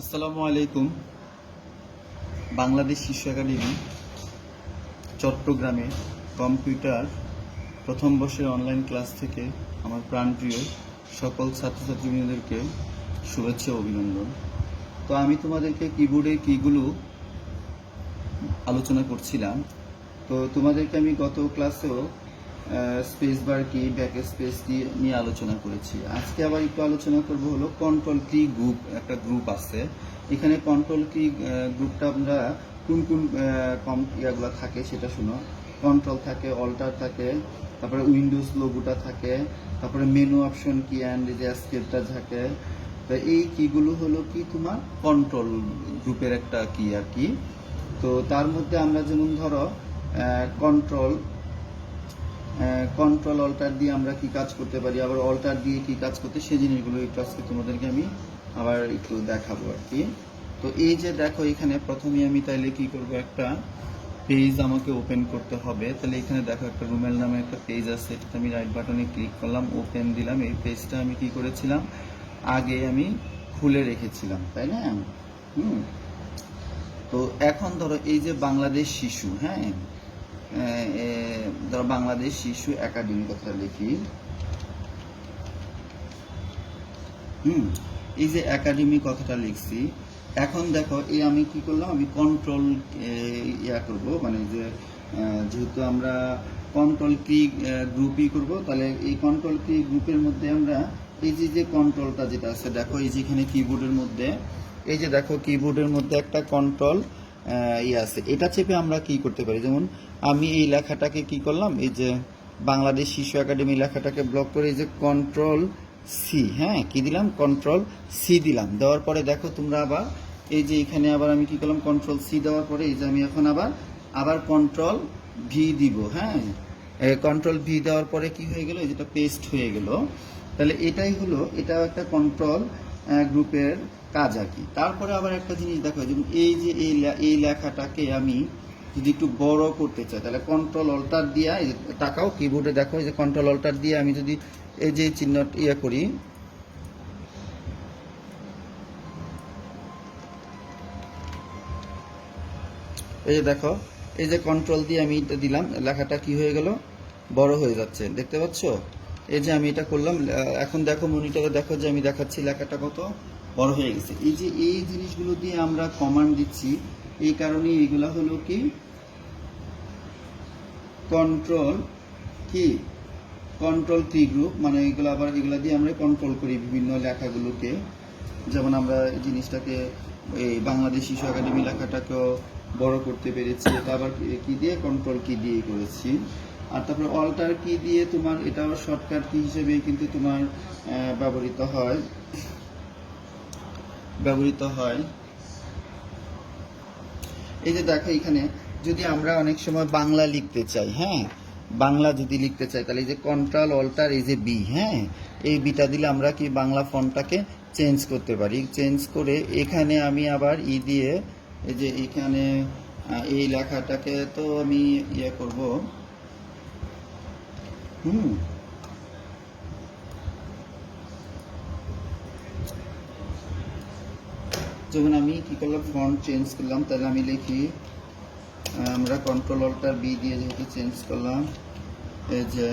আসসালামু আলাইকুম। বাংলাদেশ শিশু একাডেমি চট্টগ্রামে কম্পিউটার প্রথম বর্ষের অনলাইন ক্লাস থেকে আমার প্রাণপ্রিয় সকল ছাত্রছাত্রীদেরকে শুভেচ্ছা ও অভিনন্দন। তো আমি তোমাদেরকে কিবোর্ডে কিগুলো আলোচনা করছিলাম। তো তোমাদেরকে আমি গত ক্লাসেও স্পেস বার কি, ব্যাক স্পেস কি নিয়ে আলোচনা করেছি। আজকে আবার একটু আলোচনা করব হলো কন্ট্রোল কি গ্রুপ। একটা গ্রুপ আছে, এখানে কন্ট্রোল কি গ্রুপটা আমরা কোন কোন ইয়াগুলো থাকে সেটা শুনো। কন্ট্রোল থাকে, অল্টার থাকে, তারপরে উইন্ডোজ লোগোটা থাকে, তারপরে মেনু অপশন কি অ্যান্ড যে এসকেপটা থাকে। তো এই কিগুলো হলো কি তোমার কন্ট্রোল গ্রুপের একটা কি আর কি। তো তার মধ্যে আমরা যেমন ধরো কন্ট্রোল অল্টার দিয়ে আমরা কি কাজ করতে পারি, আবার অল্টার দিয়ে কি কাজ করতে, সেই জিনিসগুলো একটু আজকে তোমাদেরকে আমি আবার একটু দেখাবো আর কি। তো এই যে দেখো, এখানে প্রথমে আমি তাইলে কি করব, একটা পেজ আমাকে ওপেন করতে হবে। তাহলে এখানে দেখো একটা রুমেল নামে একটা পেজ আছে, এটাতে আমি রাইট বাটনে ক্লিক করলাম, ওপেন দিলাম। এই পেজটা আমি কি করেছিলাম, আগে আমি খুলে রেখেছিলাম, তাই না? তো এখন ধরো এই যে বাংলাদেশ শিশু, হ্যাঁ, ধরো বাংলাদেশ শিশু একাডেমি কথাটা লিখি। এই যে একাডেমি কথাটা লিখছি, এখন দেখো এই আমি কি করলাম, আমি কন্ট্রোল করব, মানে যে যেহেতু আমরা কন্ট্রোল কি গ্রুপই করব, তাহলে এই কন্ট্রোল কি গ্রুপের মধ্যে আমরা এই যে কন্ট্রোলটা যেটা আছে, দেখো এই যে এখানে কিবোর্ডের মধ্যে, এই যে দেখো কিবোর্ডের মধ্যে একটা কন্ট্রোল আছে, এটা চেপে আমরা কি করতে পারি। যেমন আমি এই লেখাটাকে কি করলাম, এই যে বাংলাদেশ শিশু একাডেমি লেখাটাকে ব্লক করে এই যে কন্ট্রোল সি, হ্যাঁ, কি দিলাম, কন্ট্রোল সি দিলাম। দেওয়ার পরে দেখো তোমরা আবার এই যে এখানে আবার আমি কি করলাম, কন্ট্রোল সি দেওয়ার পরে এই যে আমি এখন আবার কন্ট্রোল ভি দিব, হ্যাঁ, কন্ট্রোল ভি দেওয়ার পরে কি হয়ে গেল, যেটা পেস্ট হয়ে গেল। তাহলে এটাই হলো, এটাও একটা কন্ট্রোল গ্রুপের কাজ আর কি। তারপরে আবার একটা জিনিস দেখো, যেমন এই যে এই লেখাটাকে আমি যদি একটু বড় করতে চাই, তাহলে কন্ট্রোল অল্টার দিয়ে, তাকাও কিবোর্ডে দেখো, এই যে কন্ট্রোল অল্টার দিয়ে আমি যদি এই যে চিহ্ন করি, এই যে দেখো, এই যে কন্ট্রোল দিয়ে আমি এটা দিলাম, লেখাটা কি হয়ে গেল, বড় হয়ে যাচ্ছে, দেখতে পাচ্ছ? এই যে আমি এটা করলাম, এখন দেখো মনিটরে দেখো যে আমি দেখাচ্ছি লেখাটা কত বড় হয়ে গেছে। এই যে এই জিনিসগুলো দিয়ে আমরা কমান্ড দিচ্ছি, এই কারণে এইগুলা হলো কি কন্ট্রোল কি কি গ্রুপ, মানে এগুলো আবার এগুলা দিয়ে আমরা কন্ট্রোল করি বিভিন্ন লেখাগুলোকে। যেমন আমরা এই জিনিসটাকে, এই বাংলাদেশ শিশু একাডেমি লেখাটাকেও বড় করতে পেরেছি, এটা আবার কি দিয়ে, কন্ট্রোল কি দিয়ে করেছি। আর তারপরে অল্টার কি দিয়ে তোমার, এটাও শর্টকাট কি হিসেবে কিন্তু তোমার ব্যবহৃত হয়। এই যে দেখো এখানে যদি আমরা অনেক সময় বাংলা লিখতে চাই, হ্যাঁ, বাংলা যদি লিখতে চাই, তাহলে এই যে কন্ট্রোল অল্টার এই যে বি, হ্যাঁ, এই বিটা দিলে আমরা কি বাংলা ফন্টটাকে চেঞ্জ করতে পারি। চেঞ্জ করে এখানে আমি আবার দিয়ে এই যে এখানে এই লেখাটাকে তো আমি করব, যেমন আমি কি করলাম, ফন্ট চেঞ্জ করলাম, তাহলে আমি লিখি, আমরা কন্ট্রোল অল্টার বি দিয়ে যেহেতু চেঞ্জ করলাম, এই যে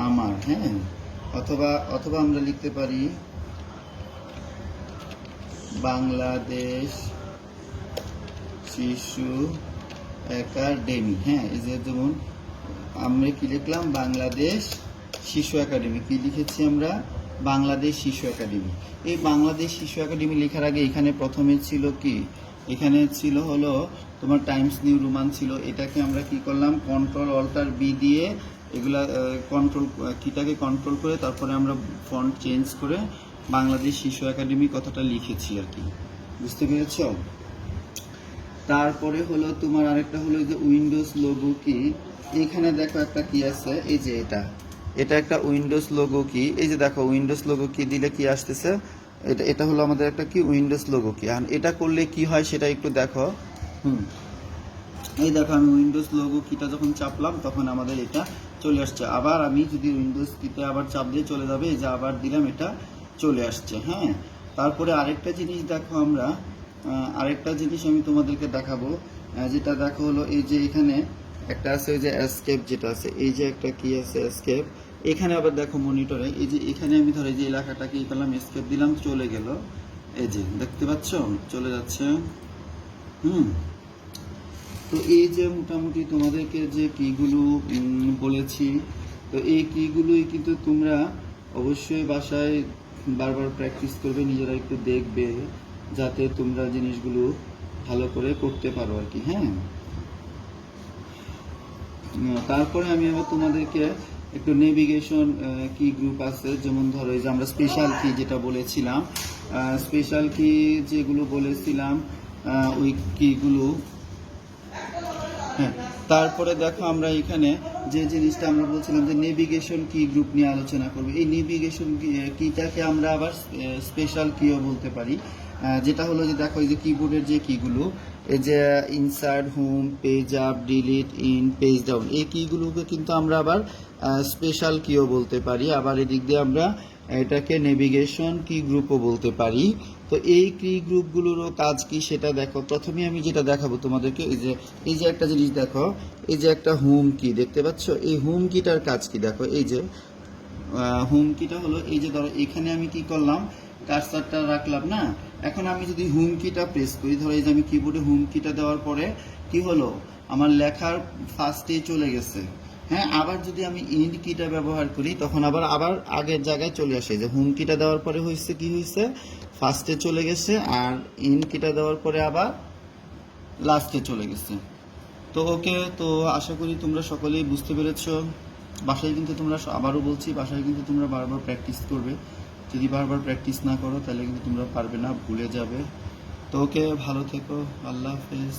আমার, হ্যাঁ, অথবা আমরা লিখতে পারি বাংলাদেশ শিশু একাডেমি, হ্যাঁ, এই যে যেমন আমরা কি লিখলাম, বাংলাদেশ শিশু একাডেমি, কি লিখেছি আমরা, বাংলাদেশ শিশু একাডেমি। এই বাংলাদেশ শিশু একাডেমি লেখার আগে এখানে প্রথমে ছিল কি, এখানে ছিল হলো তোমার টাইমস নিউ রোমান ছিল, এটাকে আমরা কি করলাম, কন্ট্রোল অল্টার বি দিয়ে এগুলা কিটাকে কন্ট্রোল করে তারপরে আমরা ফন্ট চেঞ্জ করে বাংলাদেশ শিশু একাডেমি কথাটা লিখেছি আর কি, বুঝতে পেরেছ? তারপরে হলো তোমার আরেকটা হলো যে উইন্ডোজ লোগো কি, এখানে দেখো একটা কি আছে, এই যে এটা একটা উইন্ডোজ লোগো কি, এই যে দেখো উইন্ডোজ লোগো কি দিলে কি আসতেছে, এটা হলো আমাদের একটা কি উইন্ডোজ লোগো কি। আর এটা করলে কি হয় সেটা একটু দেখো। এই দেখো আমি উইন্ডোজ লোগো কিটা যখন চাপলাম তখন আমাদের এটা চলে আসছে। আবার আমি যদি উইন্ডোজ কিতে আবার চাপ দিয়ে চলে যাবে, এই যে আবার দিলাম, এটা চলে আসছে। হ্যাঁ, তারপরে আরেকটা জিনিস দেখো, আমরা আরেকটা জিনিস আমি তোমাদেরকে দেখাবো, যেটা দেখো হলো এই যে এখানে একটা আছে ওই যে এসকেপ যেটা আছে, এই যে একটা কি আছে এসকেপ। এখানে আবার দেখো মনিটরে এই যে এখানে আমি ধরো এই যে এলাকাটা কি করলাম, এসকেপ দিলাম, চলে গেল। এই যে দেখতে পাচ্ছ চলে যাচ্ছে। হুম, তো এই যে মোটামুটি তোমাদেরকে যে কিগুলো বলেছি, তো এই কিগুলোই কিন্তু তোমরা অবশ্যই বাসায় বারবার প্র্যাকটিস করবে, নিজেরা একটু দেখবে যাতে তোমরা জিনিসগুলো ভালো করে করতে পারো আর কি। হ্যাঁ, তারপরে আমি আবার তোমাদেরকে একটু নেভিগেশন কি গ্রুপ আছে, যেমন ধরো এই যে আমরা স্পেশাল কি যেটা বলেছিলাম, স্পেশাল কি যেগুলো বলেছিলাম, ওই কিগুলো। হ্যাঁ, তারপরে দেখো আমরা এখানে যে জিনিসটা আমরা বলছিলাম যে নেভিগেশন কি গ্রুপ নিয়ে আলোচনা করব, এই নেভিগেশন কিটাকে আমরা আবার স্পেশাল কিও বলতে পারি। যেটা হলো যে দেখো এই যে কিবোর্ডের যে কিগুলো, এই যে insert, home, page up, delete, in, page down, এই কিগুলোকে কিন্তু আমরা আবার স্পেশাল কিও বলতে পারি। আবার এদিক দিয়ে আমরা এটাকে নেভিগেশন কি গ্রুপও বলতে পারি। তো এই কি গ্রুপগুলোরও কাজ কি সেটা দেখো। প্রথমে আমি যেটা দেখাবো তোমাদেরকে, এই যে একটা জিনিস দেখো, এই যে একটা হোম কি দেখতে পাচ্ছ, এই হোম কিটার কাজ কি দেখো। এই যে হোম কিটা হলো এই যে ধরো এখানে আমি কি করলাম, কার্সারটা রাখলাম না, এখন আমি যদি হোম কিটা প্রেস করি, ধরো এই যে আমি কিবোর্ডে হোম কিটা দেওয়ার পরে কি হলো, আমার লেখার ফার্স্টে চলে গেছে। হ্যাঁ, আবার যদি আমি ইন্ড কিটা ব্যবহার করি তখন আবার আবার আগের জায়গায় চলে আসে। যে হোম কিটা দেওয়ার পরে হয়েছে কি হয়েছে, ফার্স্টে চলে গেছে, আর ইন্ড কিটা দেওয়ার পরে আবার লাস্টে চলে গেছে। তো ওকে, তো আশা করি তোমরা সকলেই বুঝতে পেরেছো। বাসায় কিন্তু তোমরা আবারও বলছি, বাসায় কিন্তু তোমরা বারবার প্র্যাকটিস করবে। যদি বারবার প্র্যাকটিস না করো তাহলে কিন্তু তোমরা পারবে না, ভুলে যাবে। তো ওকে, ভালো থেকো, আল্লাহ হাফেজ।